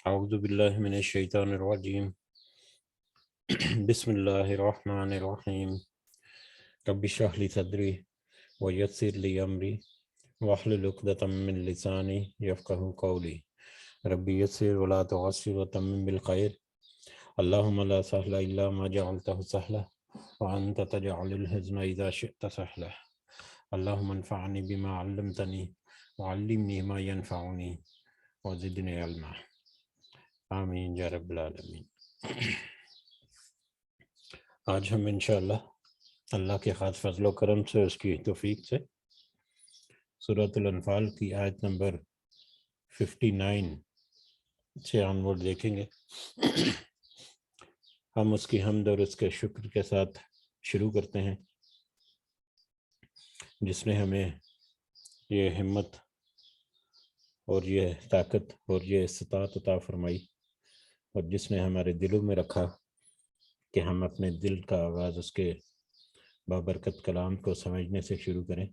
اعوذ باللہ من الشیطان الرجیم بسم اللہ الرحمن الرحیم رب اشرح لی صدری ویسر لی امری واحلل عقدۃ من لسانی یفقہوا قولی رب یسر ولا تعسر وتمم بالخیر اللہم لا سہل الا ما جعلتہ سہلا وانت تجعل الحزن اذا شئت سہلا اللہم انفعنی بما علمتنی وعلمنی ما ینفعنی وزدنی علما آمین یا رب العالمین۔ آج ہم انشاءاللہ اللہ کے خاص فضل و کرم سے، اس کی توفیق سے، سورۃ الانفال کی آیت نمبر 59 سے آنورڈ دیکھیں گے۔ ہم اس کی حمد اور اس کے شکر کے ساتھ شروع کرتے ہیں، جس نے ہمیں یہ ہمت اور یہ طاقت اور یہ استطاعت عطا فرمائی، اور جس نے ہمارے دلوں میں رکھا کہ ہم اپنے دل کا آغاز اس کے بابرکت کلام کو سمجھنے سے شروع کریں،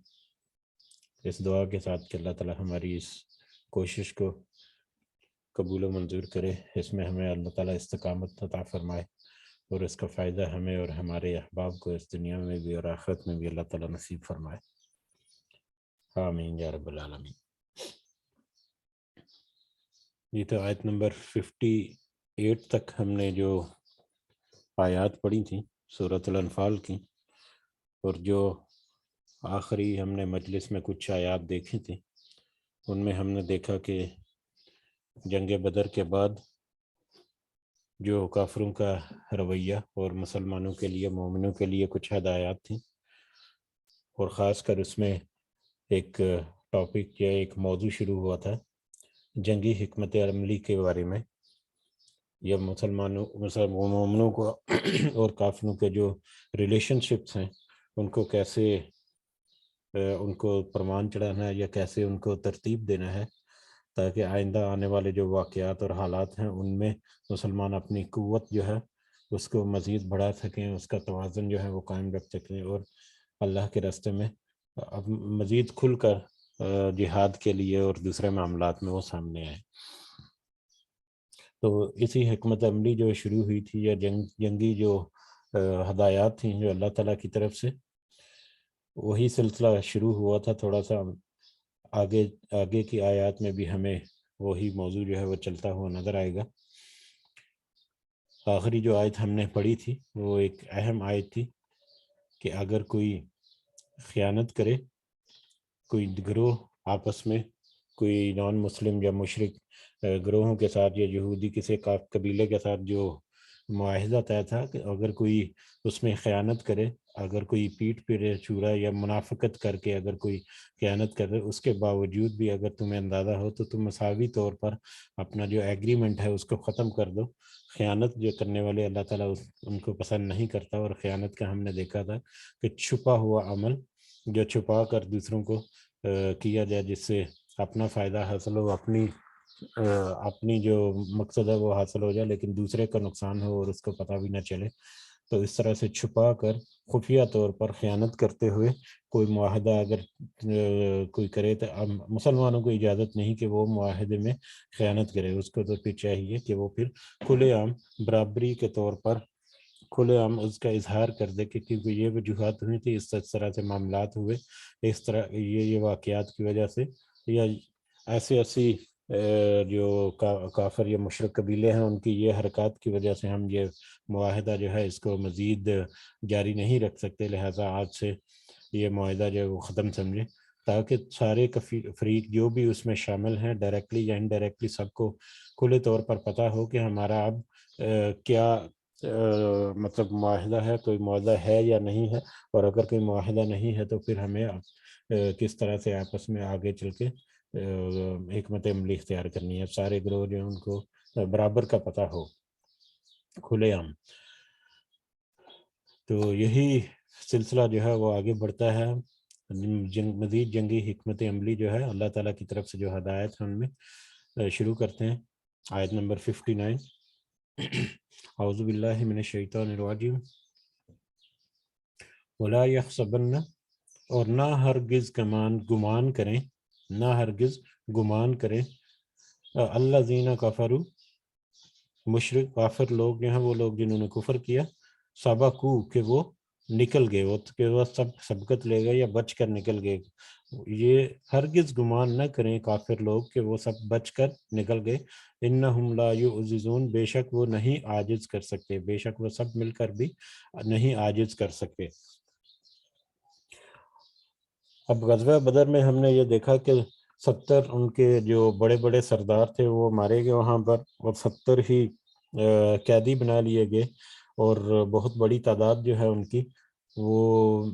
اس دعا کے ساتھ کہ اللہ تعالیٰ ہماری اس کوشش کو قبول و منظور کرے، اس میں ہمیں اللہ تعالیٰ استقامت عطا فرمائے، اور اس کا فائدہ ہمیں اور ہمارے احباب کو اس دنیا میں بھی اور آخرت میں بھی اللہ تعالیٰ نصیب فرمائے، آمین یا رب العالمین۔ یہ تو آیت نمبر 58 تک ہم نے جو آیات پڑھی تھیں سورۃ الانفال کی، اور جو آخری ہم نے مجلس میں کچھ آیات دیکھی تھی، ان میں ہم نے دیکھا کہ جنگ بدر کے بعد جو کافروں کا رویہ اور مسلمانوں کے لیے، مومنوں کے لیے کچھ ہدایات تھیں، اور خاص کر اس میں ایک ٹاپک یا ایک موضوع شروع ہوا تھا جنگی حکمت عملی کے بارے میں، یا مومنوں کو اور کافروں کے جو ریلیشن شپس ہیں ان کو کیسے ان کو پروان چڑھانا ہے یا کیسے ان کو ترتیب دینا ہے، تاکہ آئندہ آنے والے جو واقعات اور حالات ہیں ان میں مسلمان اپنی قوت جو ہے اس کو مزید بڑھا سکیں، اس کا توازن جو ہے وہ قائم رکھ سکیں، اور اللہ کے راستے میں اب مزید کھل کر جہاد کے لیے اور دوسرے معاملات میں وہ سامنے آئے۔ تو اسی حکمت عملی جو شروع ہوئی تھی، یا جنگی جو ہدایات تھیں جو اللہ تعالیٰ کی طرف سے، وہی سلسلہ شروع ہوا تھا۔ تھوڑا سا آگے کی آیات میں بھی ہمیں وہی موضوع جو ہے وہ چلتا ہوا نظر آئے گا۔ آخری جو آیت ہم نے پڑھی تھی وہ ایک اہم آیت تھی کہ اگر کوئی خیانت کرے، کوئی گروہ آپس میں، کوئی نان مسلم یا مشرک گروہوں کے ساتھ یا یہودی کسی قبیلے کے ساتھ جو معاہدہ طے تھا، کہ اگر کوئی اس میں خیانت کرے، اگر کوئی پیٹھ پہ چورا یا منافقت کر کے اگر کوئی خیانت کرے، اس کے باوجود بھی اگر تمہیں اندازہ ہو تو تم مساوی طور پر اپنا جو ایگریمنٹ ہے اس کو ختم کر دو۔ خیانت جو کرنے والے اللہ تعالیٰ ان کو پسند نہیں کرتا، اور خیانت کا ہم نے دیکھا تھا کہ چھپا ہوا عمل جو چھپا کر دوسروں کو کیا جائے، جس سے اپنا فائدہ حاصل ہو، اپنی جو مقصد ہے وہ حاصل ہو جائے، لیکن دوسرے کا نقصان ہو اور اس کو پتہ بھی نہ چلے۔ تو اس طرح سے چھپا کر خفیہ طور پر خیانت کرتے ہوئے کوئی معاہدہ اگر کوئی کرے، تو مسلمانوں کو اجازت نہیں کہ وہ معاہدے میں خیانت کرے، اس کو تو پھر چاہیے کہ وہ پھر کھلے عام برابری کے طور پر کھلے عام اس کا اظہار کر دے کہ کیونکہ یہ وجوہات ہوئی تھی، اس طرح سے معاملات ہوئے، اس طرح یہ واقعات کی وجہ سے، یا ایسی جو کافر یا مشرک قبیلے ہیں ان کی یہ حرکات کی وجہ سے ہم یہ معاہدہ جو ہے اس کو مزید جاری نہیں رکھ سکتے، لہٰذا آج سے یہ معاہدہ جو ہے وہ ختم سمجھیں، تاکہ سارے فریق جو بھی اس میں شامل ہیں ڈائریکٹلی یا انڈائریکٹلی سب کو کھلے طور پر پتہ ہو کہ ہمارا اب کیا مطلب معاہدہ ہے، کوئی معاہدہ ہے یا نہیں ہے، اور اگر کوئی معاہدہ نہیں ہے تو پھر ہمیں کس طرح سے آپس میں آگے چل کے حکمت عملی اختیار کرنی ہے، سارے گروہ جو ہیں ان کو برابر کا پتہ ہو، کھلے عام۔ تو یہی سلسلہ جو ہے وہ آگے بڑھتا ہے، مزید جنگی حکمت عملی جو ہے اللہ تعالیٰ کی طرف سے جو ہدایت ہے ان میں شروع کرتے ہیں۔ آیت نمبر 59، اعوذ باللہ من الشیطان الرجیم، ولا یحسبن، اور نہ ہرگز گمان کریں، نہ ہرگز گمان کریں، الذین کفروا، مشرک کافر لوگ جو ہیں وہ لوگ جنہوں نے کفر کیا، سبقو کہ وہ نکل گئے، وہ کہ وہ سبقت لے گئے یا بچ کر نکل گئے. یہ ہرگز گمان نہ کریں کافر لوگ کہ وہ سب بچ کر نکل گئے. انہم لا یعجزون، بے شک وہ نہیں عاجز کر سکتے، بے شک وہ سب مل کر بھی نہیں عاجز کر سکتے. اب غزوہ بدر میں ہم نے یہ دیکھا کہ 70 ان کے جو بڑے بڑے سردار تھے وہ مارے گئے وہاں پر، اور 70 ہی قیدی بنا لیے گئے، اور بہت بڑی تعداد جو ہے ان کی وہ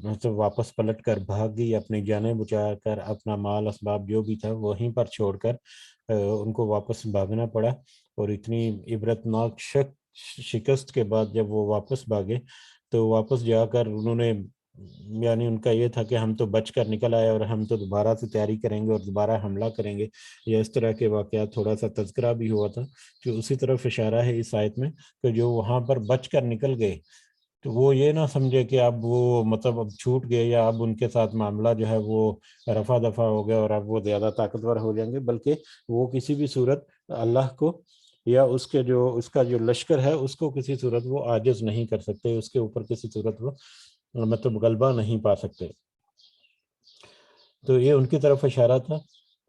مطلب واپس پلٹ کر بھاگ گئی، اپنی جانیں بچا کر، اپنا مال اسباب جو بھی تھا وہیں پر چھوڑ کر ان کو واپس بھاگنا پڑا. اور اتنی عبرتناک شکست کے بعد جب وہ واپس بھاگے تو واپس جا کر انہوں نے، یعنی ان کا یہ تھا کہ ہم تو بچ کر نکل آئے اور ہم تو دوبارہ سے تیاری کریں گے اور دوبارہ حملہ کریں گے، یا اس طرح کے واقعات تھوڑا سا تذکرہ بھی ہوا تھا. جو اسی طرف اشارہ ہے اس آیت میں کہ جو وہاں پر بچ کر نکل گئے تو وہ یہ نہ سمجھے کہ اب وہ مطلب اب چھوٹ گئے یا اب ان کے ساتھ معاملہ جو ہے وہ رفع دفع ہو گیا اور اب وہ زیادہ طاقتور ہو جائیں گے، بلکہ وہ کسی بھی صورت اللہ کو یا اس کا جو لشکر ہے اس کو کسی صورت وہ عاجز نہیں کر سکتے، اس کے اوپر کسی صورت وہ مطلب غلبہ نہیں پا سکتے. تو یہ ان کی طرف اشارہ تھا.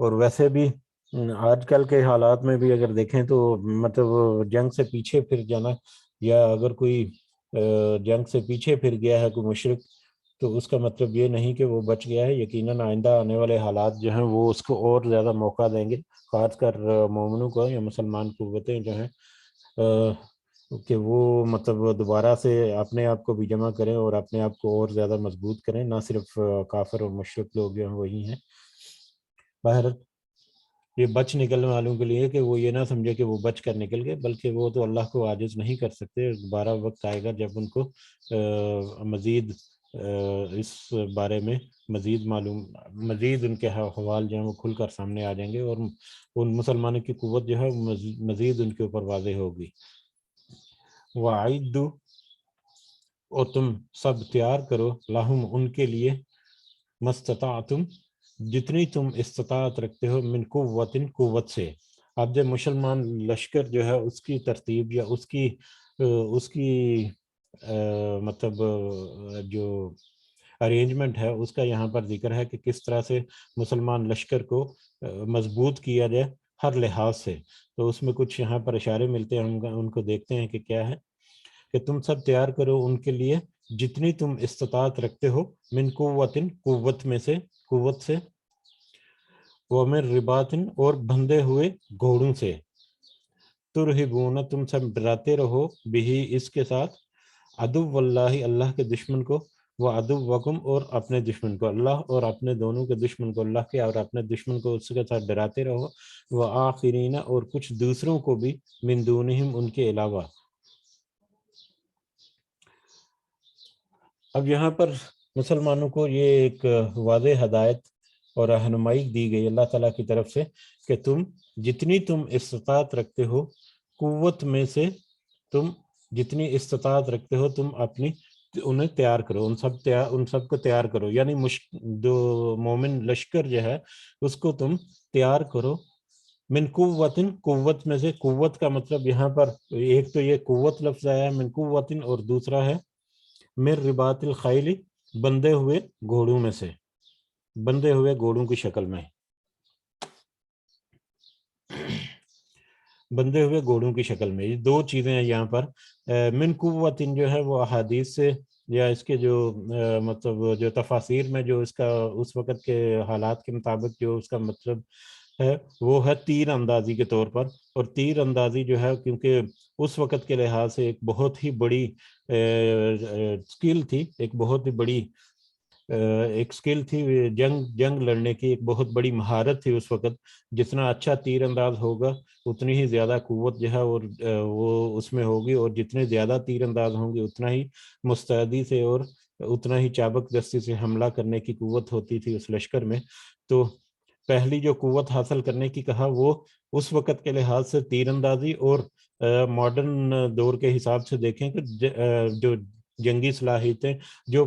اور ویسے بھی آج کل کے حالات میں بھی اگر دیکھیں تو مطلب جنگ سے پیچھے پھر جانا، یا اگر کوئی جنگ سے پیچھے پھر گیا ہے کوئی مشرک، تو اس کا مطلب یہ نہیں کہ وہ بچ گیا ہے. یقیناً آئندہ آنے والے حالات جو ہیں وہ اس کو اور زیادہ موقع دیں گے، خاص کر مومنوں کو یا مسلمان قوتیں جو ہیں کہ وہ مطلب دوبارہ سے اپنے آپ کو بھی جمع کریں اور اپنے آپ کو اور زیادہ مضبوط کریں، نہ صرف کافر اور مشرک لوگ جو ہیں وہی ہیں. باہر یہ بچ نکلنے والوں کے لیے کہ وہ یہ نہ سمجھے کہ وہ بچ کر نکل گئے، بلکہ وہ تو اللہ کو عاجز نہیں کر سکتے. دوبارہ وقت آئے گا جب ان کو مزید اس بارے میں مزید ان کے حوال جو ہیں وہ کھل کر سامنے آ جائیں گے، اور ان مسلمانوں کی قوت جو ہے مزید ان کے اوپر واضح ہوگی. وَأَعِدُّوا، اور تم سب تیار کرو، لہم ان کے لیے، مستطاعتم جتنی تم استطاعت رکھتے ہو، من قوت سے. اب جب مسلمان لشکر جو ہے اس کی ترتیب یا اس کی مطلب جو ارینجمنٹ ہے اس کا یہاں پر ذکر ہے کہ کس طرح سے مسلمان لشکر کو مضبوط کیا جائے ہر لحاظ سے. تو اس میں کچھ یہاں پر اشارے ملتے ہیں، ہم ان کو دیکھتے ہیں کہ کیا ہے. کہ تم سب تیار کرو ان کے لیے جتنی تم استطاعت رکھتے ہو، من قوت سے، ومن رباط، اور بندھے ہوئے گھوڑوں سے، ترہبون تم سب ڈراتے رہو، بھی اس کے ساتھ، عدو اللہ اللہ کے دشمن کو، وہ عدوکم اور اپنے دشمن کو، اللہ اور اپنے دونوں کے دشمن کو، اللہ کے اور اپنے دشمن کو اس کے ساتھ ڈراتے رہو، وآخرین اور کچھ دوسروں کو بھی، من دونہم ان کے علاوہ. اب یہاں پر مسلمانوں کو یہ ایک واضح ہدایت اور رہنمائی دی گئی اللہ تعالیٰ کی طرف سے کہ جتنی تم استطاعت رکھتے ہو قوت میں سے، تم جتنی استطاعت رکھتے ہو تم انہیں تیار کرو، ان سب کو تیار کرو، یعنی جو مومن لشکر جو ہے اس کو تم تیار کرو. من قوت میں سے، قوت کا مطلب یہاں پر ایک تو یہ قوت لفظ آیا ہے من قوت، اور دوسرا ہے من رباط الخیل، بندے ہوئے گھوڑوں میں سے، بندے ہوئے گھوڑوں کی شکل میں، بندے ہوئے گھوڑوں کی شکل میں. یہ دو چیزیں ہیں یہاں پر. من قوت جو ہے وہ احادیث سے یا اس کے جو مطلب جو تفاسیر میں جو اس کا اس وقت کے حالات کے مطابق جو اس کا مطلب ہے وہ ہے تیر اندازی کے طور پر. اور تیر اندازی جو ہے کیونکہ اس وقت کے لحاظ سے ایک بہت ہی بڑی سکل تھی، ایک بہت ہی بڑی ایک سکل تھی، جنگ لڑنے کی ایک بہت بڑی مہارت تھی اس وقت. جتنا اچھا تیر انداز ہوگا اتنی ہی زیادہ قوت جو ہے اور وہ اس میں ہوگی، اور جتنے زیادہ تیر انداز ہوں گے اتنا ہی مستعدی سے اور اتنا ہی چابک دستی سے حملہ کرنے کی قوت ہوتی تھی اس لشکر میں. تو پہلی جو قوت حاصل کرنے کی کہا وہ اس وقت کے لحاظ سے تیر اندازی، اور ماڈرن دور کے حساب سے دیکھیں کہ جو جنگی صلاحیتیں جو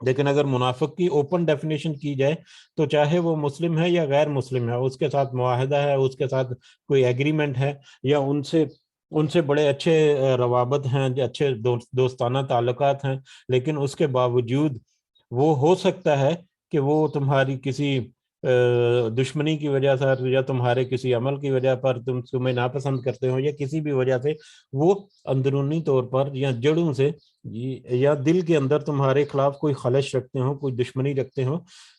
لیکن اگر منافق کی اوپن ڈیفینیشن کی جائے تو چاہے وہ مسلم ہے یا غیر مسلم ہے، اس کے ساتھ معاہدہ ہے، اس کے ساتھ کوئی ایگریمنٹ ہے، یا ان سے بڑے اچھے روابط ہیں، اچھے دوستانہ تعلقات ہیں، لیکن اس کے باوجود وہ ہو سکتا ہے کہ وہ تمہاری کسی دشمنی کی وجہ سے یا تمہارے کسی عمل کی وجہ پر تمہیں ناپسند کرتے ہو، یا کسی بھی وجہ سے وہ اندرونی طور پر یا جڑوں سے یا دل کے اندر تمہارے خلاف کوئی خلش رکھتے ہوں، کوئی دشمنی رکھتے ہوں،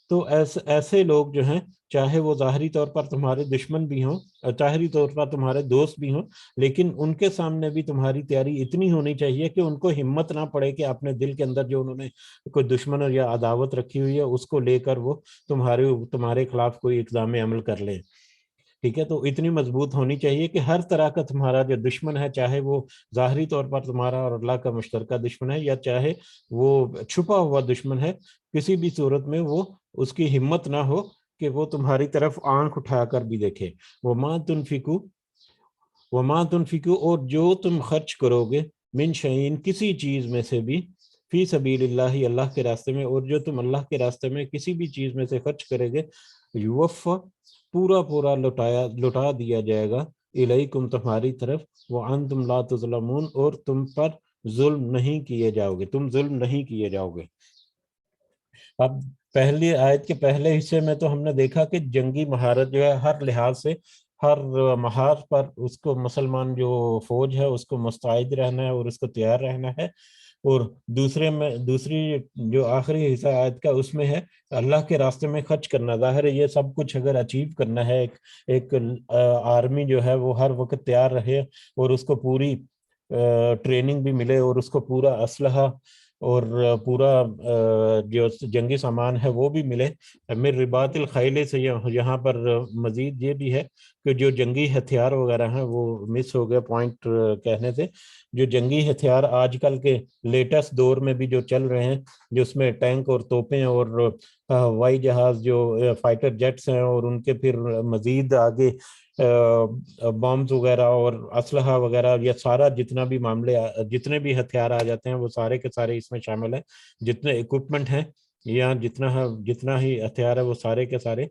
تو ایسے لوگ جو ہیں، چاہے وہ ظاہری طور پر تمہارے دشمن بھی ہوں، ظاہری طور پر تمہارے دوست بھی ہوں، لیکن ان کے سامنے بھی تمہاری تیاری اتنی ہونی چاہیے کہ ان کو ہمت نہ پڑے کہ اپنے دل کے اندر جو انہوں نے کوئی دشمن یا عداوت رکھی ہوئی ہے اس کو لے کر وہ تمہارے خلاف کوئی اقدام عمل کر لیں. ٹھیک ہے، تو اتنی مضبوط ہونی چاہیے کہ ہر طرح کا تمہارا جو دشمن ہے، چاہے وہ ظاہری طور پر تمہارا اور اللہ کا مشترکہ دشمن ہے، یا چاہے وہ چھپا ہوا دشمن ہے، کسی بھی صورت میں وہ اس کی ہمت نہ ہو کہ وہ تمہاری طرف آنکھ اٹھا کر بھی دیکھے. وَمَا تُنْفِقُوا اور جو تم خرچ کرو گے، من شعین کسی چیز میں سے بھی، فی سبیل اللہ اللہ کے راستے میں، اور جو تم اللہ کے راستے میں کسی بھی چیز میں سے خرچ کرے گے، یوفا پورا لٹا دیا جائے گا، الیکم تمہاری طرف، وانتم لا تظلمون اور تم پر ظلم نہیں کیے جاؤ گے، تم ظلم نہیں کیے جاؤ گے. اب پہلی آیت کے پہلے حصے میں تو ہم نے دیکھا کہ جنگی مہارت جو ہے ہر لحاظ سے، ہر محاذ پر اس کو مسلمان جو فوج ہے اس کو مستعد رہنا ہے اور اس کو تیار رہنا ہے. اور دوسری جو آخری حصہ آیت کا اس میں ہے اللہ کے راستے میں خرچ کرنا. ظاہر ہے یہ سب کچھ اگر اچیو کرنا ہے، ایک آرمی جو ہے وہ ہر وقت تیار رہے اور اس کو پوری ٹریننگ بھی ملے اور اس کو پورا اسلحہ اور پورا جو جنگی سامان ہے وہ بھی ملے. من رباط الخیل سے یہاں پر مزید یہ بھی ہے کہ جو جنگی ہتھیار وغیرہ ہیں وہ مس ہو گیا پوائنٹ کہنے سے. جو جنگی ہتھیار آج کل کے لیٹسٹ دور میں بھی جو چل رہے ہیں، جس میں ٹینک اور توپیں اور ہوائی جہاز جو فائٹر جیٹس ہیں، اور ان کے پھر مزید آگے بامز وغیرہ اور اسلحہ وغیرہ، یہ سارا جتنا بھی معاملے، جتنے بھی ہتھیار آ جاتے ہیں وہ سارے کے سارے اس میں شامل ہیں. جتنے ایکوپمنٹ ہیں یا جتنا ہی ہتھیار ہے وہ سارے کے سارے.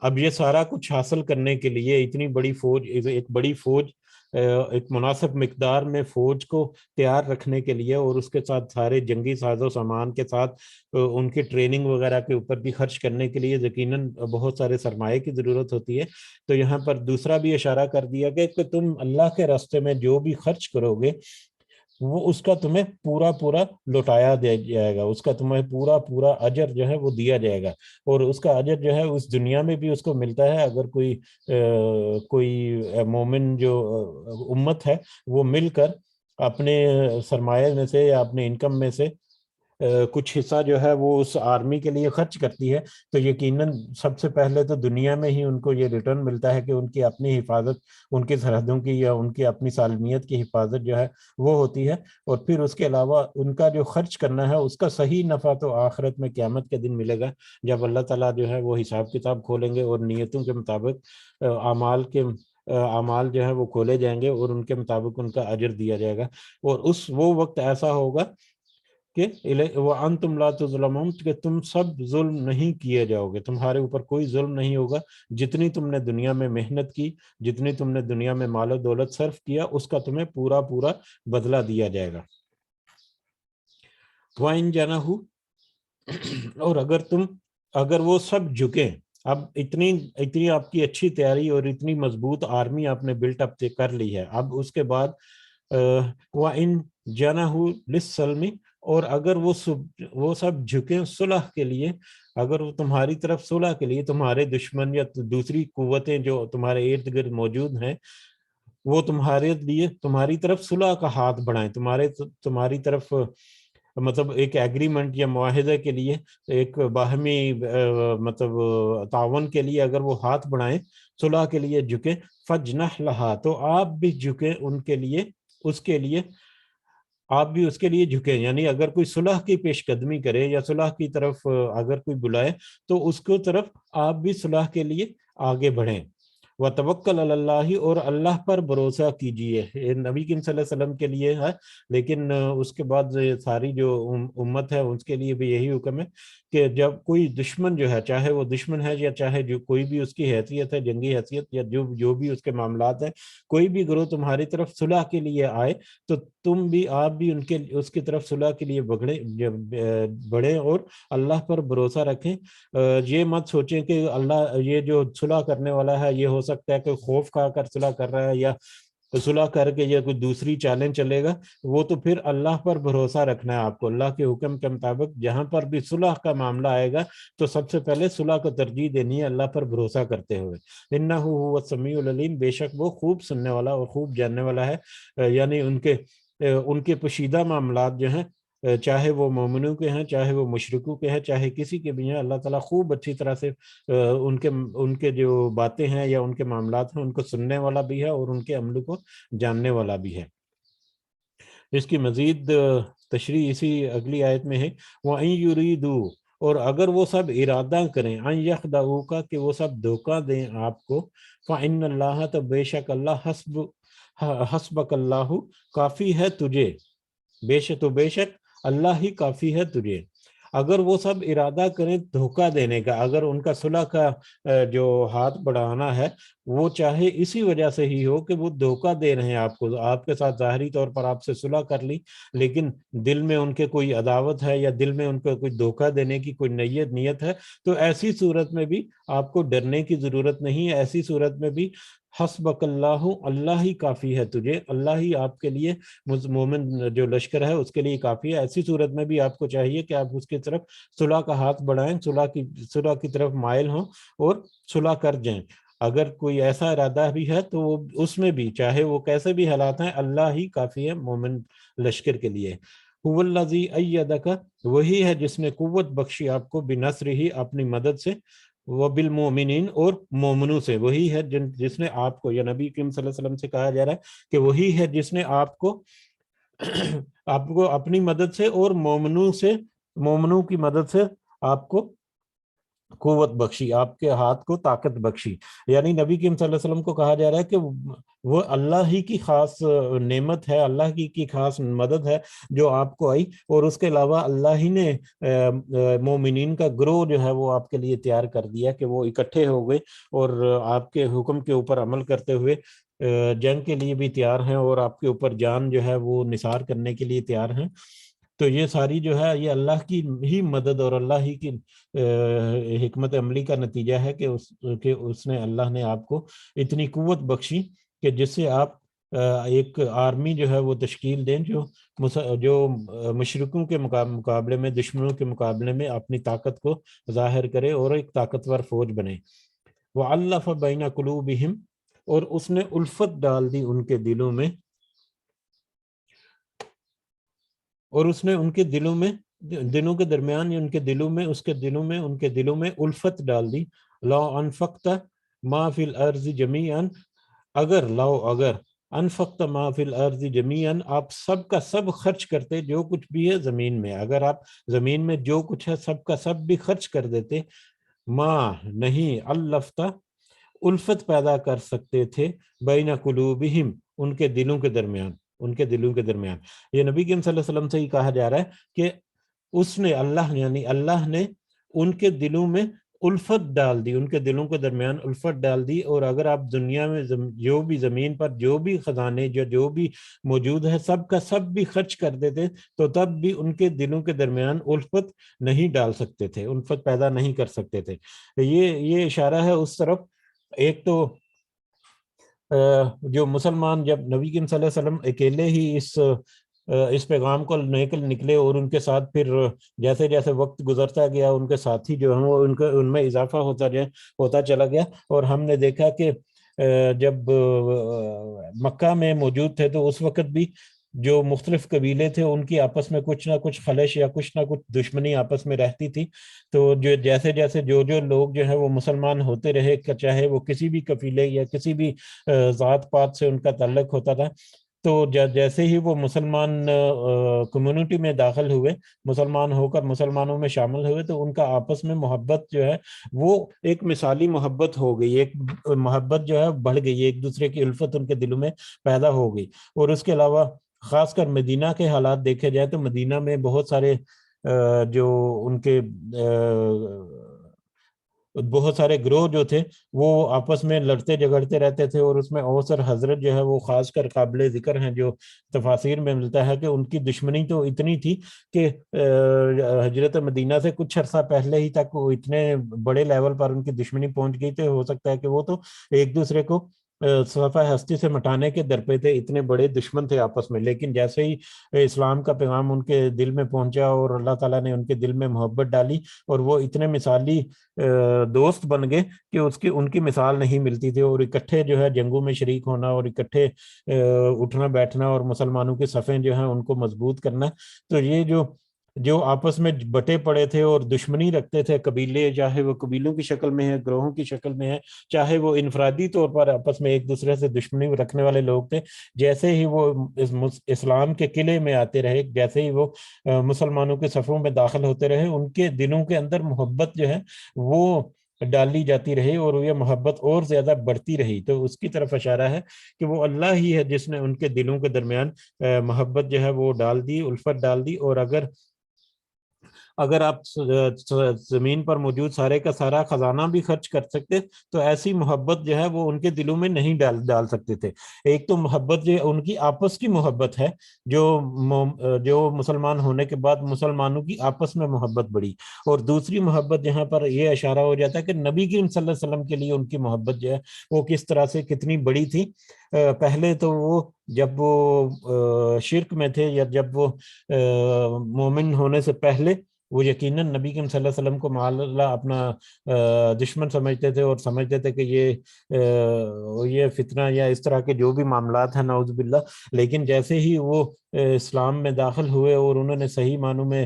اب یہ سارا کچھ حاصل کرنے کے لیے اتنی بڑی فوج، ایک بڑی فوج، ایک مناسب مقدار میں فوج کو تیار رکھنے کے لیے اور اس کے ساتھ سارے جنگی ساز و سامان کے ساتھ ان کی ٹریننگ وغیرہ کے اوپر بھی خرچ کرنے کے لیے یقیناً بہت سارے سرمایے کی ضرورت ہوتی ہے. تو یہاں پر دوسرا بھی اشارہ کر دیا کہ تم اللہ کے راستے میں جو بھی خرچ کرو گے وہ اس کا تمہیں پورا لوٹایا دیا جائے گا، اس کا تمہیں پورا اجر جو ہے وہ دیا جائے گا. اور اس کا اجر جو ہے اس دنیا میں بھی اس کو ملتا ہے. اگر کوئی مومن جو امت ہے وہ مل کر اپنے سرمایہ میں سے یا اپنے انکم میں سے کچھ حصہ جو ہے وہ اس آرمی کے لیے خرچ کرتی ہے، تو یقیناً سب سے پہلے تو دنیا میں ہی ان کو یہ ریٹرن ملتا ہے کہ ان کی اپنی حفاظت، ان کی سرحدوں کی یا ان کی اپنی سالمیت کی حفاظت جو ہے وہ ہوتی ہے. اور پھر اس کے علاوہ ان کا جو خرچ کرنا ہے اس کا صحیح نفع تو آخرت میں قیامت کے دن ملے گا، جب اللہ تعالیٰ جو ہے وہ حساب کتاب کھولیں گے اور نیتوں کے مطابق اعمال جو ہے وہ کھولے جائیں گے اور ان کے مطابق ان کا اجر دیا جائے گا. اور وہ وقت ایسا ہوگا کہ وَأَنْتُمْ لَا تُظْلَمُونَ کہ تم سب ظلم نہیں کیے جاؤ گے، تمہارے اوپر کوئی ظلم نہیں ہوگا. جتنی تم نے دنیا میں محنت کی، جتنی تم نے دنیا میں مال و دولت صرف کیا، اس کا تمہیں پورا بدلہ دیا جائے گا. وَإِنْ جَنَحُوا اور اگر وہ سب جھکیں. اب اتنی آپ کی اچھی تیاری اور اتنی مضبوط آرمی آپ نے بلٹ اپ کر لی ہے. اب اس کے بعد وَإِنْ جَنَحُوا لِلسَّلْمِ اور اگر وہ سب جھکیں صلح کے لیے، اگر وہ تمہاری طرف صلح کے لیے، تمہارے دشمن یا دوسری قوتیں جو تمہارے ارد گرد موجود ہیں وہ تمہاری طرف صلح کا ہاتھ بڑھائیں، تمہاری طرف مطلب ایک ایگریمنٹ یا معاہدے کے لیے، ایک باہمی مطلب تعاون کے لیے اگر وہ ہاتھ بڑھائیں، صلح کے لیے جھکیں، فَجْنَحْ لَهَا تو آپ بھی جھکیں ان کے لیے، اس کے لیے آپ بھی اس کے لیے جھکیں. یعنی اگر کوئی صلح کی پیش قدمی کرے یا صلح کی طرف اگر کوئی بلائے تو اس کو طرف آپ بھی صلح کے لیے آگے بڑھیں. وتوکل علی اللہ، اور اللہ پر بھروسہ کیجیے. یہ نبی کریم صلی اللہ علیہ وسلم کے لیے ہے، لیکن اس کے بعد ساری جو امت ہے اس کے لیے بھی یہی حکم ہے کہ جب کوئی دشمن جو ہے، چاہے وہ دشمن ہے یا چاہے جو کوئی بھی اس کی حیثیت ہے، جنگی حیثیت یا جو بھی اس کے معاملات ہیں، کوئی بھی گروہ تمہاری طرف صلح کے لیے آئے تو تم بھی آپ بھی اس کی طرف صلح کے لیے بڑھیں اور اللہ پر بھروسہ رکھیں. یہ مت سوچیں کہ اللہ یہ جو صلح کرنے والا ہے یہ ہو سکتا ہے کہ خوف کھا کر صلح کر رہا ہے یا صلح کر کے یا کوئی دوسری چالیں چلے گا. وہ تو پھر اللہ پر بھروسہ رکھنا ہے آپ کو. اللہ کے حکم کے مطابق جہاں پر بھی صلح کا معاملہ آئے گا تو سب سے پہلے صلح کو ترجیح دینی ہے اللہ پر بھروسہ کرتے ہوئے. انہ هو السمیع العلیم، بے شک وہ خوب سننے والا اور خوب جاننے والا ہے. یعنی ان کے پوشیدہ معاملات جو ہیں، چاہے وہ مومنوں کے ہیں، چاہے وہ مشرکوں کے ہیں، چاہے کسی کے بھی ہیں، اللہ تعالیٰ خوب اچھی طرح سے ان کے جو باتیں ہیں یا ان کے معاملات ہیں ان کو سننے والا بھی ہے اور ان کے عمل کو جاننے والا بھی ہے. اس کی مزید تشریح اسی اگلی آیت میں ہے، وَإِن يُرِيدُوا، اور اگر وہ سب ارادہ کریں، ان یخدعوک، کہ وہ سب دھوکہ دیں آپ کو، فإن اللہ، تو بے شک اللہ، حسبک اللہ، کافی ہے تجھے، بے شک اللہ ہی کافی ہے تجھے. اگر وہ سب ارادہ کریں دھوکہ دینے کا، اگر ان کا صلح کا جو ہاتھ بڑھانا ہے وہ چاہے اسی وجہ سے ہی ہو کہ وہ دھوکہ دے رہے ہیں آپ کو، آپ کے ساتھ ظاہری طور پر آپ سے صلح کر لی لیکن دل میں ان کے کوئی عداوت ہے یا دل میں ان کو کوئی دھوکہ دینے کی کوئی نیت ہے، تو ایسی صورت میں بھی آپ کو ڈرنے کی ضرورت نہیں ہے. ایسی صورت میں بھی حسبک اللہ، اللہ ہی کافی ہے تجھے، اللہ ہی آپ کے لیے مومن جو لشکر ہے اس کے لیے کافی ہے. ایسی صورت میں بھی آپ کو چاہیے کہ آپ اس کی طرف صلح کا ہاتھ بڑھائیں، صلح کی طرف مائل ہوں اور صلح کر جائیں. اگر کوئی ایسا ارادہ بھی ہے تو اس میں بھی چاہے وہ کیسے بھی حالات ہیں، اللہ ہی کافی ہے مومن لشکر کے لیے. هو الذی ایدک، وہی ہے جس نے قوت بخشی آپ کو، بنصرہ، اپنی مدد سے، وبالمؤمنین، اور مومنوں سے. وہی ہے جس نے آپ کو، یا نبی کریم صلی اللہ علیہ وسلم سے کہا جا رہا ہے کہ وہی ہے جس نے آپ کو اپنی مدد سے اور مومنوں کی مدد سے آپ کو قوت بخشی، آپ کے ہاتھ کو طاقت بخشی. یعنی نبی کریم صلی اللہ علیہ وسلم کو کہا جا رہا ہے کہ وہ اللہ ہی کی خاص نعمت ہے، اللہ کی خاص مدد ہے جو آپ کو آئی، اور اس کے علاوہ اللہ ہی نے مومنین کا گروہ جو ہے وہ آپ کے لیے تیار کر دیا کہ وہ اکٹھے ہو گئے اور آپ کے حکم کے اوپر عمل کرتے ہوئے جنگ کے لیے بھی تیار ہیں اور آپ کے اوپر جان جو ہے وہ نثار کرنے کے لیے تیار ہیں. تو یہ ساری جو ہے یہ اللہ کی ہی مدد اور اللہ ہی کی حکمت عملی کا نتیجہ ہے کہ اس نے، اللہ نے آپ کو اتنی قوت بخشی کہ جس سے آپ ایک آرمی جو ہے وہ تشکیل دیں جو مشرکوں کے مقابلے میں، دشمنوں کے مقابلے میں اپنی طاقت کو ظاہر کرے اور ایک طاقتور فوج بنے. وَأَلَّفَ بَيْنَ قُلُوبِهِمْ، اور اس نے الفت ڈال دی ان کے دلوں میں، اور اس نے ان کے دلوں کے درمیان، ان کے دلوں میں الفت ڈال دی. لو انفقت ما فی الارض جمیعا، اگر انفقت ما فی الارض جمیعا، آپ سب کا سب خرچ کرتے جو کچھ بھی ہے زمین میں، اگر آپ زمین میں جو کچھ ہے سب کا سب بھی خرچ کر دیتے، ما نہیں، الفت، الفت پیدا کر سکتے تھے، بین قلوبہم، ان کے دلوں کے درمیان. یہ نبی کریم صلی اللہ علیہ وسلم سے ہی کہا جا رہا ہے کہ اس نے، اللہ نے ان کے دلوں میں الفت ڈال دی، ان کے دلوں کے درمیان الفت ڈال دی. اور اگر آپ دنیا میں جو بھی زمین پر جو بھی خزانے جو بھی موجود ہے سب کا سب بھی خرچ کر دیتے تو تب بھی ان کے دلوں کے درمیان الفت نہیں ڈال سکتے تھے، الفت پیدا نہیں کر سکتے تھے. یہ اشارہ ہے اس طرف. ایک تو جو مسلمان جب نبی کریم صلی اللہ علیہ وسلم اکیلے ہی اس پیغام کو لے کر نکلے اور ان کے ساتھ پھر جیسے جیسے وقت گزرتا گیا ان کے ساتھی جو ہیں وہ ان میں اضافہ ہوتا چلا گیا. اور ہم نے دیکھا کہ جب مکہ میں موجود تھے تو اس وقت بھی جو مختلف قبیلے تھے ان کی آپس میں کچھ نہ کچھ خلش یا کچھ نہ کچھ دشمنی آپس میں رہتی تھی. تو جیسے جیسے جو لوگ جو ہیں وہ مسلمان ہوتے رہے، چاہے وہ کسی بھی قبیلے یا کسی بھی ذات پات سے ان کا تعلق ہوتا تھا، تو جیسے ہی وہ مسلمان کمیونٹی میں داخل ہوئے، مسلمان ہو کر مسلمانوں میں شامل ہوئے، تو ان کا آپس میں محبت جو ہے وہ ایک مثالی محبت ہو گئی، ایک محبت جو ہے بڑھ گئی، ایک دوسرے کی الفت ان کے دلوں میں پیدا ہو گئی۔ اور اس کے علاوہ خاص کر مدینہ کے حالات دیکھے جائے تو مدینہ میں بہت سارے جو ان کے بہت سارے گروہ جو تھے وہ آپس میں لڑتے جھگڑتے رہتے تھے، اور اس میں اوس اور حضرت جو ہے وہ خاص کر قابل ذکر ہیں، جو تفاسیر میں ملتا ہے کہ ان کی دشمنی تو اتنی تھی کہ ہجرت مدینہ سے کچھ عرصہ پہلے ہی تک وہ اتنے بڑے لیول پر ان کی دشمنی پہنچ گئی تھی، ہو سکتا ہے کہ وہ تو ایک دوسرے کو صفحہ ہستی سے مٹانے کے در پہ تھے، اتنے بڑے دشمن تھے آپس میں۔ لیکن جیسے ہی اسلام کا پیغام ان کے دل میں پہنچا اور اللہ تعالیٰ نے ان کے دل میں محبت ڈالی، اور وہ اتنے مثالی دوست بن گئے کہ ان کی مثال نہیں ملتی تھی، اور اکٹھے جو ہے جنگوں میں شریک ہونا، اور اکٹھے اٹھنا بیٹھنا، اور مسلمانوں کے صفیں جو ہیں ان کو مضبوط کرنا۔ تو یہ جو آپس میں بٹے پڑے تھے اور دشمنی رکھتے تھے قبیلے، چاہے وہ قبیلوں کی شکل میں ہے، گروہوں کی شکل میں ہے، چاہے وہ انفرادی طور پر آپس میں ایک دوسرے سے دشمنی رکھنے والے لوگ تھے، جیسے ہی وہ اسلام کے قلعے میں آتے رہے، جیسے ہی وہ مسلمانوں کے صفوں میں داخل ہوتے رہے، ان کے دلوں کے اندر محبت جو ہے وہ ڈالی جاتی رہی، اور یہ محبت اور زیادہ بڑھتی رہی۔ تو اس کی طرف اشارہ ہے کہ وہ اللہ ہی ہے جس نے ان کے دلوں کے درمیان محبت جو ہے وہ ڈال دی، الفت ڈال دی۔ اور اگر آپ زمین پر موجود سارے کا سارا خزانہ بھی خرچ کر سکتے تو ایسی محبت جو ہے وہ ان کے دلوں میں نہیں ڈال سکتے تھے۔ ایک تو محبت جو ان کی آپس کی محبت ہے، جو مسلمان ہونے کے بعد مسلمانوں کی آپس میں محبت بڑھی، اور دوسری محبت جہاں پر یہ اشارہ ہو جاتا ہے کہ نبی کریم صلی اللہ علیہ وسلم کے لیے ان کی محبت جو ہے وہ کس طرح سے کتنی بڑی تھی۔ پہلے تو وہ جب وہ شرک میں تھے، یا جب وہ مومن ہونے سے پہلے وہ یقیناً نبی کریم صلی اللہ علیہ وسلم کو معاذ اللہ اپنا دشمن سمجھتے تھے، اور سمجھتے تھے کہ یہ فتنہ یا اس طرح کے جو بھی معاملات ہیں نعوذ باللہ۔ لیکن جیسے ہی وہ اسلام میں داخل ہوئے اور انہوں نے صحیح معنوں میں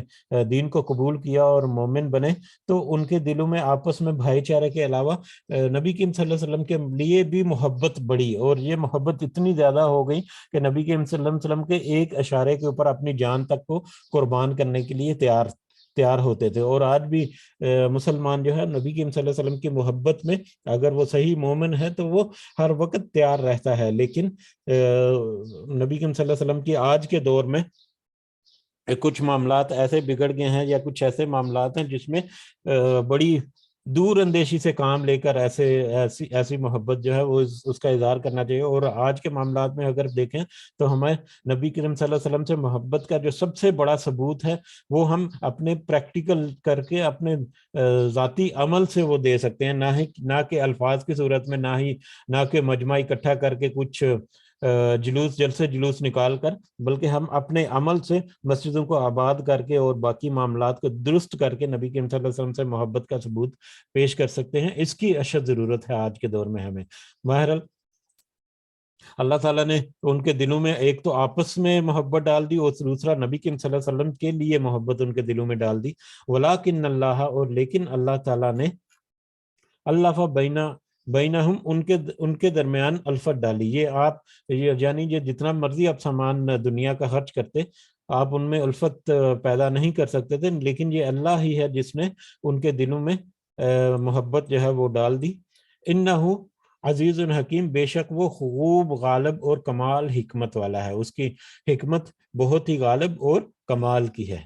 دین کو قبول کیا اور مومن بنے، تو ان کے دلوں میں آپس میں بھائی چارے کے علاوہ نبی کریم صلی اللہ علیہ وسلم کے لیے بھی محبت بڑھی، اور یہ محبت اتنی زیادہ ہو گئی کہ نبی کریم صلی اللہ علیہ وسلم کے ایک اشارے کے اوپر اپنی جان تک کو قربان کرنے کے لیے تیار ہوتے تھے۔ اور آج بھی مسلمان جو ہے نبی کریم صلی اللہ علیہ وسلم کی محبت میں اگر وہ صحیح مومن ہے تو وہ ہر وقت تیار رہتا ہے۔ لیکن نبی کریم صلی اللہ علیہ وسلم کی آج کے دور میں کچھ معاملات ایسے بگڑ گئے ہیں، یا کچھ ایسے معاملات ہیں جس میں بڑی دور اندیشی سے کام لے کر ایسی محبت جو ہے وہ اس کا اظہار کرنا چاہیے۔ اور آج کے معاملات میں اگر دیکھیں تو ہمیں نبی کریم صلی اللہ علیہ وسلم سے محبت کا جو سب سے بڑا ثبوت ہے وہ ہم اپنے پریکٹیکل کر کے اپنے ذاتی عمل سے وہ دے سکتے ہیں، نہ کہ الفاظ کی صورت میں، نہ کہ مجمع اکٹھا کر کے کچھ جلوس نکال کر، بلکہ ہم اپنے عمل سے مسجدوں کو آباد کر کے اور باقی معاملات کو درست کر کے نبی کریم صلی اللہ علیہ وسلم سے محبت کا ثبوت پیش کر سکتے ہیں۔ اس کی اشد ضرورت ہے آج کے دور میں ہمیں۔ بہرحال اللہ تعالیٰ نے ان کے دلوں میں ایک تو آپس میں محبت ڈال دی، اور دوسرا نبی کریم صلی اللہ علیہ وسلم کے لیے محبت ان کے دلوں میں ڈال دی۔ ولیکن اللہ، اور لیکن اللہ تعالیٰ نے الف بینہم ان کے درمیان الفت ڈالی۔ یعنی یہ جتنا مرضی آپ سامان دنیا کا خرچ کرتے، آپ ان میں الفت پیدا نہیں کر سکتے تھے، لیکن یہ اللہ ہی ہے جس نے ان کے دلوں میں محبت جو ہے وہ ڈال دی۔ انہو عزیز حکیم، بے شک وہ خوب غالب اور کمال حکمت والا ہے، اس کی حکمت بہت ہی غالب اور کمال کی ہے۔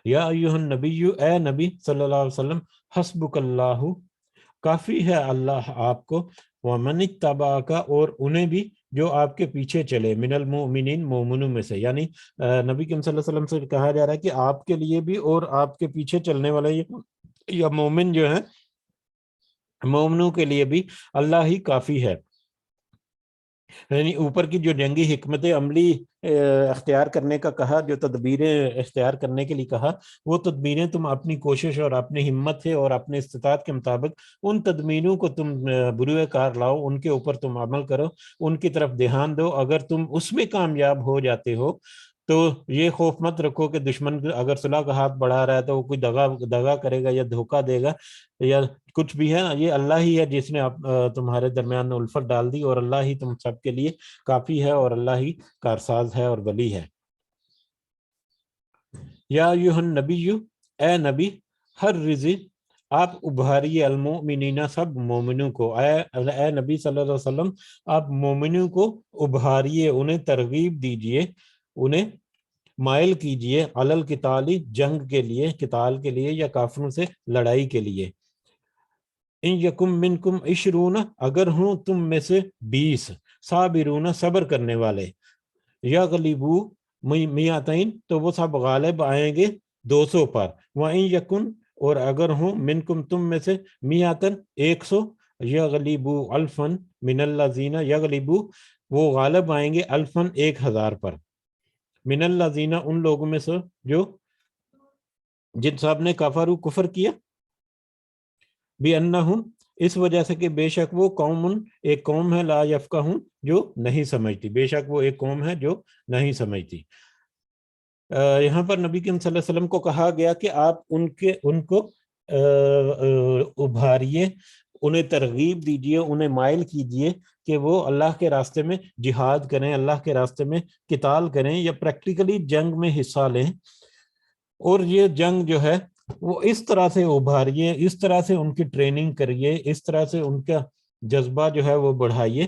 یا ایھا النبی، اے نبی صلی اللہ علیہ وسلم، حسبک اللہ، کافی ہے اللہ آپ کو، ومن اتبعک، اور انہیں بھی جو آپ کے پیچھے چلے، من المؤمنین، مومنوں میں سے۔ یعنی نبی کریم صلی اللہ علیہ وسلم سے کہا جا رہا ہے کہ آپ کے لیے بھی اور آپ کے پیچھے چلنے والے یا مومن جو ہیں، مومنوں کے لیے بھی اللہ ہی کافی ہے۔ یعنی اوپر کی جو جنگی حکمت عملی اختیار کرنے کا کہا، جو تدبیریں اختیار کرنے کے لیے کہا، وہ تدبیریں تم اپنی کوشش اور اپنی ہمت سے اور اپنے استطاعت کے مطابق ان تدبیروں کو تم بروئے کار لاؤ، ان کے اوپر تم عمل کرو، ان کی طرف دھیان دو۔ اگر تم اس میں کامیاب ہو جاتے ہو تو یہ خوف مت رکھو کہ دشمن اگر صلح کا ہاتھ بڑھا رہا ہے تو وہ کوئی دغا کرے گا یا دھوکہ دے گا یا کچھ بھی ہے. یہ اللہ ہی ہے جس نے تمہارے درمیان میں الفت ڈال دی، اور اللہ ہی تم سب کے لیے کافی ہے، اور اللہ ہی کارساز ہے اور ولی ہے. یا ایھا النبی، اے نبی، ہر رزق آپ ابھاریے المؤمنین سب مومنوں کو. اے نبی صلی اللہ علیہ وسلم آپ مومنوں کو ابھاریے، انہیں ترغیب دیجئے، انہیں مائل کیجئے علی القتال جنگ کے لیے، قتال کے لیے یا کافروں سے لڑائی کے لیے. ان یکم منکم عشرون، اگر ہوں تم میں سے 20 صابرون صبر کرنے والے، یغلبو میاتین تو وہ سب غالب آئیں گے 200 پر. وَإِن یکن اور اگر ہوں منکم تم میں سے میاتن 100 یغلبو الفن من الذین یغلبو وہ غالب آئیں گے الفن 1000 پر، من الذین ان لوگوں میں سے جو جن صاحب نے کفر کیا، بِأَنَّهُمْ اس وجہ سے کہ بے شک وہ ایک قوم ہے لا یفقہون جو نہیں سمجھتی، بے شک وہ ایک قوم ہے جو نہیں سمجھتی. یہاں پر نبی کریم صلی اللہ علیہ وسلم کو کہا گیا کہ آپ ان کو ابھاریے، انہیں ترغیب دیجئے، انہیں مائل کیجئے کہ وہ اللہ کے راستے میں جہاد کریں، اللہ کے راستے میں قتال کریں یا پریکٹیکلی جنگ میں حصہ لیں. اور یہ جنگ جو ہے وہ اس طرح سے ابھاریے، اس طرح سے ان کی ٹریننگ کریے، اس طرح سے ان کا جذبہ جو ہے وہ بڑھائیے،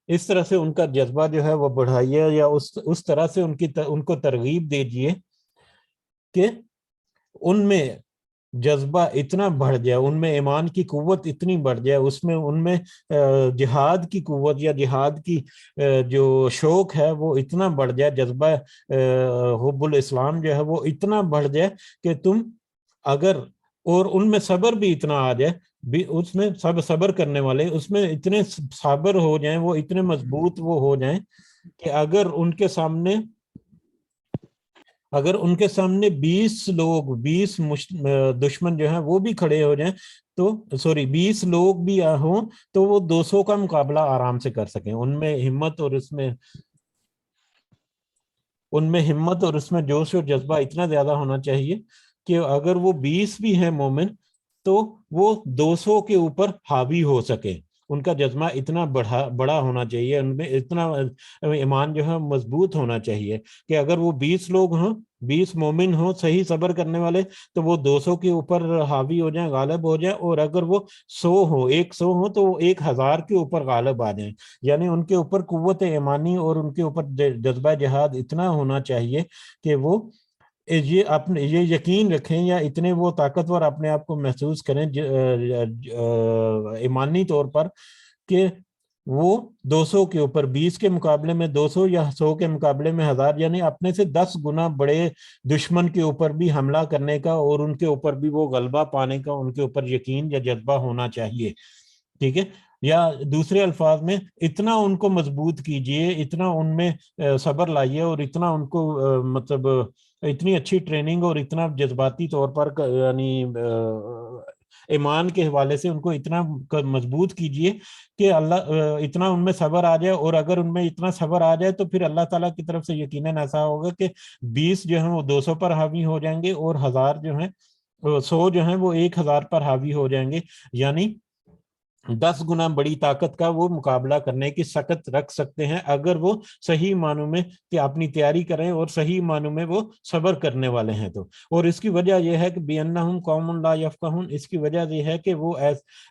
اس طرح سے ان کا جذبہ جو ہے وہ بڑھائیے یا اس طرح سے ان کو ترغیب دیجئے کہ ان میں جذبہ اتنا بڑھ جائے، ان میں ایمان کی قوت اتنی بڑھ جائے، ان میں جہاد کی قوت یا جہاد کی جو شوق ہے وہ اتنا بڑھ جائے، جذبہ حب الاسلام جو ہے وہ اتنا بڑھ جائے کہ تم اگر، اور ان میں صبر بھی اتنا آ جائے، اس میں صبر کرنے والے اس میں اتنے صابر ہو جائیں، وہ اتنے مضبوط وہ ہو جائیں کہ اگر ان کے سامنے 20 لوگ 20 دشمن جو ہیں وہ بھی کھڑے ہو جائیں تو 20 لوگ بھی ہوں تو وہ 200 کا مقابلہ آرام سے کر سکیں. ان میں ہمت اور اس میں جوش اور جذبہ اتنا زیادہ ہونا چاہیے کہ اگر وہ 20 بھی ہیں مومن تو وہ 200 کے اوپر حاوی ہو سکے. ان کا جذبہ اتنا بڑا ہونا چاہیے، ان میں اتنا ایمان جو ہے مضبوط ہونا چاہیے کہ اگر وہ 20 لوگ ہوں، 20 مومن ہوں صحیح صبر کرنے والے، تو وہ 200 کے اوپر حاوی ہو جائیں، غالب ہو جائیں. اور اگر وہ 100 ہوں تو وہ 1000 کے اوپر غالب آ جائیں. یعنی ان کے اوپر قوت ایمانی اور ان کے اوپر جذبہ جہاد اتنا ہونا چاہیے کہ وہ یہ یقین رکھیں یا اتنے وہ طاقتور اپنے آپ کو محسوس کریں ایمانی طور پر کہ وہ 200 کے اوپر 20 کے مقابلے میں 200 یا 100 کے مقابلے میں 1000، یعنی اپنے سے 10 گنا بڑے دشمن کے اوپر بھی حملہ کرنے کا اور ان کے اوپر بھی وہ غلبہ پانے کا ان کے اوپر یقین یا جذبہ ہونا چاہیے. ٹھیک ہے، یا دوسرے الفاظ میں اتنا ان کو مضبوط کیجئے، اتنا ان میں صبر لائیے اور اتنا ان کو مطلب اتنی اچھی ٹریننگ اور اتنا جذباتی طور پر یعنی ایمان کے حوالے سے ان کو اتنا مضبوط کیجئے کہ اللہ اتنا ان میں صبر آ جائے. اور اگر ان میں اتنا صبر آ جائے تو پھر اللہ تعالیٰ کی طرف سے یقیناً ایسا ہوگا کہ 20 جو ہیں وہ 200 پر حاوی ہو جائیں گے اور 1000 جو ہیں 100 جو ہیں وہ 1000 پر حاوی ہو جائیں گے. یعنی 10 گنا بڑی طاقت کا وہ مقابلہ کرنے کی سکت رکھ سکتے ہیں اگر وہ صحیح معنوں میں کہ اپنی تیاری کریں اور صحیح معنوں میں وہ صبر کرنے والے ہیں. تو اور اس کی وجہ یہ ہے کہ بِأَنَّهُمْ قَوْمٌ لَا يَفْقَهُونَ، اس کی وجہ یہ ہے کہ وہ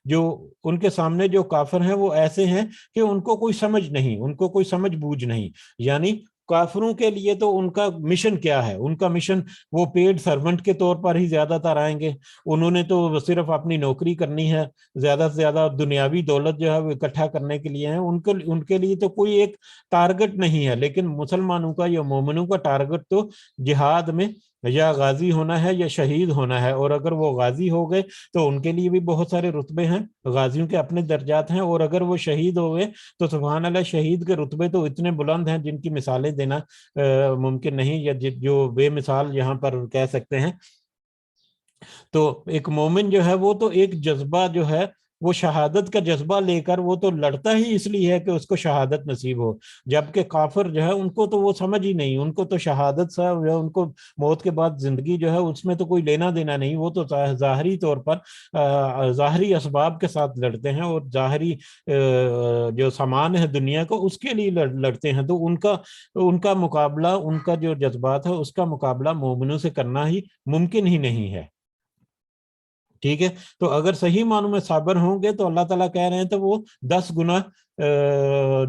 جو ان کے سامنے جو کافر ہیں وہ ایسے ہیں کہ ان کو کوئی سمجھ نہیں، ان کو کوئی سمجھ بوجھ نہیں. یعنی کافروں کے لیے تو ان کا مشن کیا ہے، ان کا مشن وہ پیڈ سرونٹ کے طور پر ہی زیادہ تر آئیں گے. انہوں نے تو صرف اپنی نوکری کرنی ہے، زیادہ سے زیادہ دنیاوی دولت جو ہے وہ اکٹھا کرنے کے لیے ہیں. ان کے لیے تو کوئی ایک ٹارگٹ نہیں ہے. لیکن مسلمانوں کا یا مومنوں کا ٹارگٹ تو جہاد میں یا غازی ہونا ہے یا شہید ہونا ہے. اور اگر وہ غازی ہو گئے تو ان کے لیے بھی بہت سارے رتبے ہیں، غازیوں کے اپنے درجات ہیں. اور اگر وہ شہید ہو گئے تو سبحان اللہ شہید کے رتبے تو اتنے بلند ہیں جن کی مثالیں دینا ممکن نہیں، یا جو بے مثال یہاں پر کہہ سکتے ہیں. تو ایک مومن جو ہے وہ تو ایک جذبہ جو ہے وہ شہادت کا جذبہ لے کر وہ تو لڑتا ہی اس لیے ہے کہ اس کو شہادت نصیب ہو، جبکہ کافر جو ہے ان کو تو وہ سمجھ ہی نہیں، ان کو تو شہادت سے ان کو موت کے بعد زندگی جو ہے اس میں تو کوئی لینا دینا نہیں، وہ تو ظاہری طور پر ظاہری اسباب کے ساتھ لڑتے ہیں اور ظاہری جو سامان ہے دنیا کو اس کے لیے لڑتے ہیں، تو ان کا مقابلہ، ان کا جو جذبات ہے اس کا مقابلہ مومنوں سے کرنا ہی ممکن ہی نہیں ہے، ٹھیک ہے۔ تو اگر صحیح معنوں میں صابر ہوں گے تو اللہ تعالیٰ کہہ رہے ہیں تو وہ 10 گنا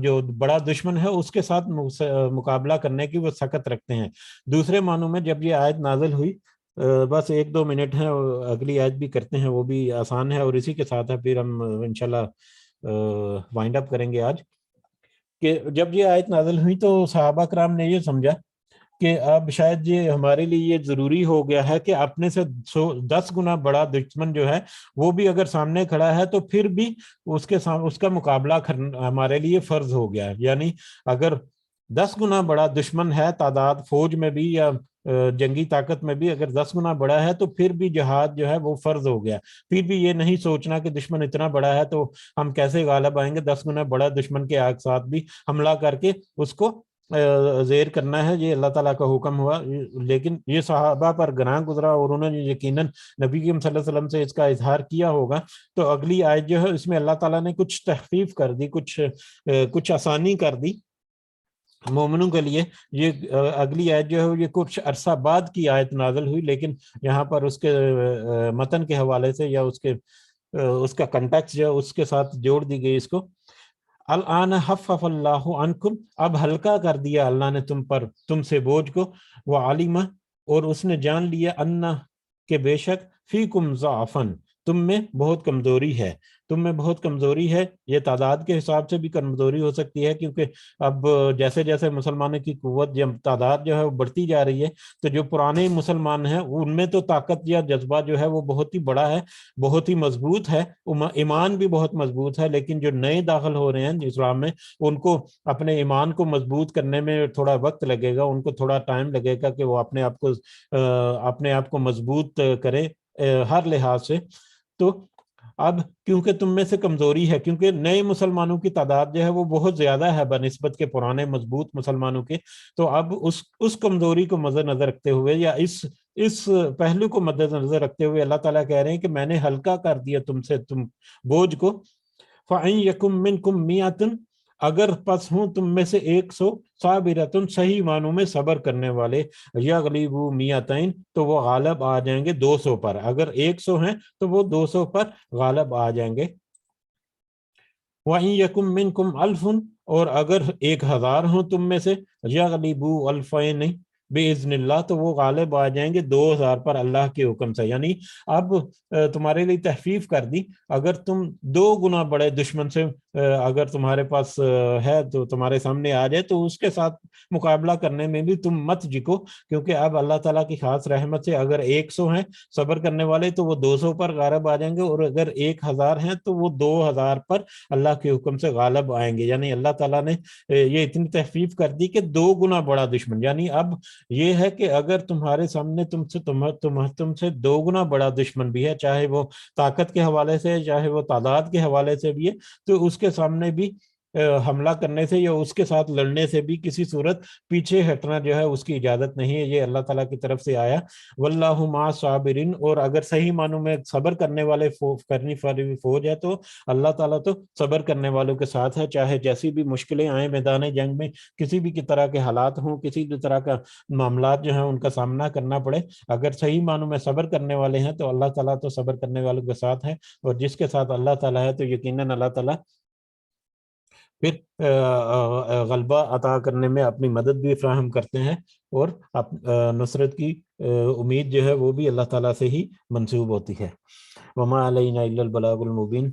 جو بڑا دشمن ہے اس کے ساتھ مقابلہ کرنے کی وہ سخت رکھتے ہیں۔ دوسرے معنوں میں جب یہ آیت نازل ہوئی، بس 1-2 منٹ ہیں، اگلی آیت بھی کرتے ہیں، وہ بھی آسان ہے، اور اسی کے ساتھ ہے پھر ہم انشاءاللہ وائنڈ اپ کریں گے آج، کہ جب یہ آیت نازل ہوئی تو صحابہ کرام نے یہ سمجھا کہ اب شاید یہ ہمارے لیے یہ ضروری ہو گیا ہے کہ اپنے سے 10 گنا بڑا دشمن جو ہے وہ بھی اگر سامنے کھڑا ہے تو پھر بھی اس کا مقابلہ کرنا ہمارے لیے فرض ہو گیا ہے، یعنی اگر 10 گنا بڑا دشمن ہے تعداد فوج میں بھی یا جنگی طاقت میں بھی، اگر 10 گنا بڑا ہے تو پھر بھی جہاد جو ہے وہ فرض ہو گیا، پھر بھی یہ نہیں سوچنا کہ دشمن اتنا بڑا ہے تو ہم کیسے غالب آئیں گے، 10 گنا بڑا دشمن کے ساتھ بھی حملہ کر کے اس کو زیر کرنا ہے، یہ اللہ تعالیٰ کا حکم ہوا، لیکن یہ صحابہ پر گراں گزرا اور انہوں نے یقیناً نبی کریم صلی اللہ علیہ وسلم سے اس کا اظہار کیا ہوگا، تو اگلی آیت جو ہے اس میں اللہ تعالیٰ نے کچھ تخفیف کر دی، کچھ آسانی کر دی مومنوں کے لیے۔ یہ اگلی آیت جو ہے یہ کچھ عرصہ بعد کی آیت نازل ہوئی، لیکن یہاں پر اس کے متن کے حوالے سے یا اس کا کنٹیکس جو ہے اس کے ساتھ جوڑ دی گئی اس کو، الآن خفف اللہ عنکم، اب ہلکا کر دیا اللہ نے تم سے بوجھ کو، وعلم، اور اس نے جان لیا، انا، کہ بے شک، فیکم ضعفن، تم میں بہت کمزوری ہے، تم میں بہت کمزوری ہے، یہ تعداد کے حساب سے بھی کمزوری ہو سکتی ہے، کیونکہ اب جیسے جیسے مسلمانوں کی قوت یا تعداد جو ہے وہ بڑھتی جا رہی ہے، تو جو پرانے مسلمان ہیں ان میں تو طاقت یا جذبہ جو ہے وہ بہت ہی بڑا ہے، بہت ہی مضبوط ہے، ایمان بھی بہت مضبوط ہے، لیکن جو نئے داخل ہو رہے ہیں اسلام میں ان کو اپنے ایمان کو مضبوط کرنے میں تھوڑا وقت لگے گا، ان کو تھوڑا ٹائم لگے گا کہ وہ اپنے آپ کو مضبوط کرے ہر لحاظ سے۔ تو اب کیونکہ تم میں سے کمزوری ہے، کیونکہ نئے مسلمانوں کی تعداد جو ہے وہ بہت زیادہ ہے بنسبت کے پرانے مضبوط مسلمانوں کے، تو اب اس کمزوری کو مد نظر رکھتے ہوئے یا اس پہلو کو مد نظر رکھتے ہوئے اللہ تعالیٰ کہہ رہے ہیں کہ میں نے ہلکا کر دیا تم بوجھ کو، فَإِن يَكُن مِّنكُم مِّئَةٌ، اگر پس ہوں تم میں سے 100 صابرۃ، صحیح معنوں میں صبر کرنے والے، یغلبوا مئتین، تو وہ غالب آ جائیں گے 200 پر، اگر 100 ہیں تو وہ 200 پر غالب آ جائیں گے، وَإِن يَكُن مِّنكُمْ أَلْفٌ، اور اگر 1000 ہوں تم میں سے، یغلبوا الفین بِإِذْنِ اللہ، تو وہ غالب آ جائیں گے 2000 پر اللہ کے حکم سے، یعنی اب تمہارے لیے تخفیف کر دی، اگر تم 2 گنا بڑے دشمن سے اگر تمہارے پاس ہے تو تمہارے سامنے آ جائے تو اس کے ساتھ مقابلہ کرنے میں بھی تم مت جھکو، کیونکہ اب اللہ تعالیٰ کی خاص رحمت سے اگر 100 ہیں صبر کرنے والے تو وہ 200 پر غالب آ جائیں گے، اور اگر 1000 ہیں تو وہ 2000 پر اللہ کے حکم سے غالب آئیں گے، یعنی اللہ تعالیٰ نے یہ اتنی تخفیف کر دی کہ 2 گنا بڑا دشمن، یعنی اب یہ ہے کہ اگر تمہارے سامنے تم سے 2 گنا بڑا دشمن بھی ہے، چاہے وہ طاقت کے حوالے سے چاہے وہ تعداد کے حوالے سے بھی ہے، تو اس کے سامنے بھی حملہ کرنے سے یا اس کے ساتھ لڑنے سے بھی کسی صورت پیچھے ہٹنا جو ہے اس کی اجازت نہیں ہے، یہ اللہ تعالیٰ کی طرف سے آیا، واللہ مع الصابرین، اور اگر صحیح معنوں میں صبر کرنے والے کرنی والی فوج ہے تو اللہ تعالیٰ تو صبر کرنے والوں کے ساتھ ہے، چاہے جیسی بھی مشکلیں آئیں میدان جنگ میں، کسی بھی طرح کے حالات ہوں، کسی بھی طرح کا معاملات جو ہیں ان کا سامنا کرنا پڑے، اگر صحیح معنوں میں صبر کرنے والے ہیں تو اللہ تعالیٰ تو صبر کرنے والوں کے ساتھ ہے، اور جس کے ساتھ اللہ تعالیٰ ہے تو یقیناً اللہ تعالیٰ پھر غلبہ عطا کرنے میں اپنی مدد بھی فراہم کرتے ہیں، اور نصرت کی امید جو ہے وہ بھی اللہ تعالیٰ سے ہی منسوب ہوتی ہے۔ وما علینا الا البلاغ المبین۔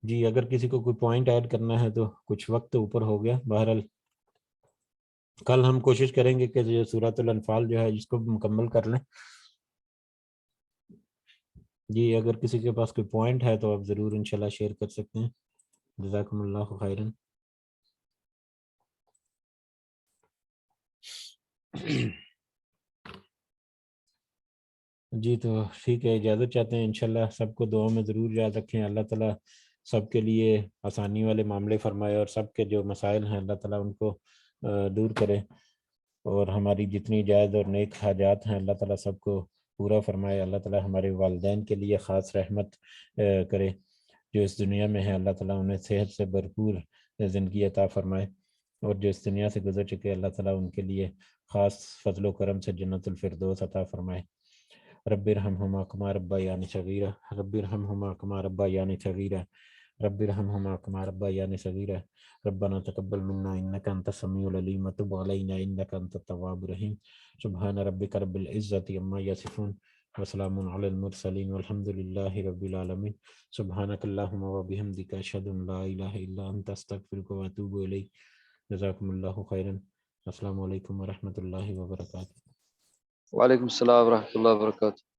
جی اگر کسی کو کوئی پوائنٹ ایڈ کرنا ہے تو کچھ وقت اوپر ہو گیا، بہرحال کل ہم کوشش کریں گے کہ سورۃ الانفال جو ہے اس کو مکمل کر لیں۔ جی اگر کسی کے پاس کوئی پوائنٹ ہے تو آپ ضرور انشاءاللہ شیئر کر سکتے ہیں، جزاکم اللہ خیرن۔ جی تو ٹھیک ہے، اجازت چاہتے ہیں، انشاءاللہ سب کو دعاؤں میں ضرور یاد رکھیں. اللہ تعالیٰ سب کے لیے آسانی والے معاملے فرمائے، اور سب کے جو مسائل ہیں اللہ تعالیٰ ان کو دور کرے، اور ہماری جتنی جائز اور نیک حاجات ہیں اللہ تعالیٰ سب کو پورا فرمائے. اللہ تعالیٰ ہمارے والدین کے لیے خاص رحمت کرے جو اس دنیا میں ہے. اللہ تعالیٰ انہیں صحت سے بھرپور زندگی عطا فرمائے، اور جو اس دنیا سے گزر چکے اللہ تعالیٰ ان کے لیے خاص فضل و کرم سے جنت الفردوس عطا فرمائے. رب ارحمہما کما ربیانی صغیرہ، رب ارحمہما کما ربیانی صغیرہ، رب ارحمہما کما ربیانی صغیرہ. ربنا تقبل منا انک انت السمیع العلیم وتب علینا انک انت التواب الرحیم. سبحان ربک رب العزۃ عما یصفون وسلام علی المرسلین والحمد للہ رب العالمین. سبحانک اللہم وبحمدک اشہد ان لا الہ الا انت استغفرک واتوب الیک. جزاکم اللہ خیرا. السلام علیکم ورحمۃ اللہ وبرکاتہ. وعلیکم السلام ورحمۃ اللہ وبرکاتہ.